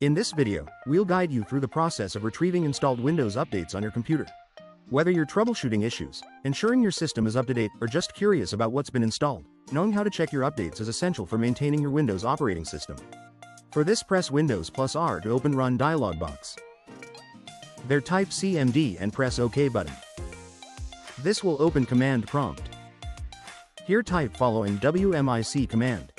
In this video, we'll guide you through the process of retrieving installed Windows updates on your computer. Whether you're troubleshooting issues, ensuring your system is up to date, or just curious about what's been installed, knowing how to check your updates is essential for maintaining your Windows operating system. For this, press Windows plus R to open Run dialog box. There, type CMD and press OK button. This will open command prompt. Here type following wmic command.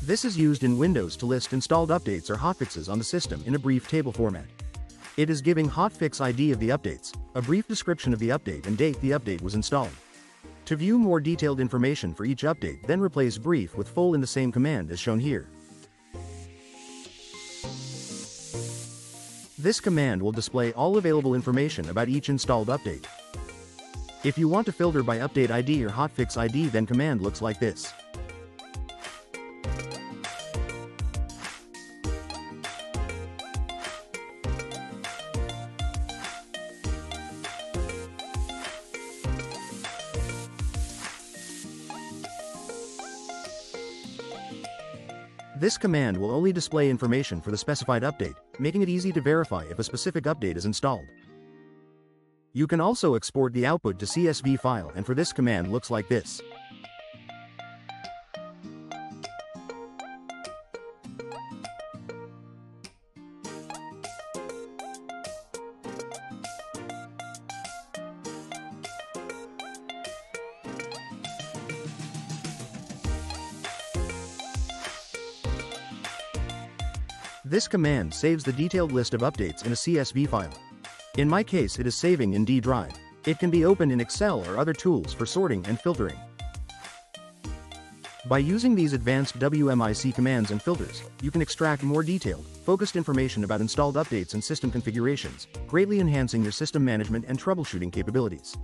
This is used in Windows to list installed updates or hotfixes on the system in a brief table format. It is giving HotFixID of the updates, a brief description of the update and date the update was installed. To view more detailed information for each update, then replace brief with full in the same command as shown here. This command will display all available information about each installed update. If you want to filter by update ID or HotFixID, then command looks like this. This command will only display information for the specified update, making it easy to verify if a specific update is installed. You can also export the output to CSV file, and for this command looks like this. This command saves the detailed list of updates in a CSV file. In my case, it is saving in D drive. It can be opened in Excel or other tools for sorting and filtering. By using these advanced wmic commands and filters, you can extract more detailed, focused information about installed updates and system configurations, greatly enhancing your system management and troubleshooting capabilities.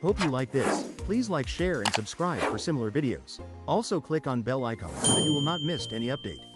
Hope you like this. Please like, share, and subscribe for similar videos. Also click on bell icon so that you will not miss any update.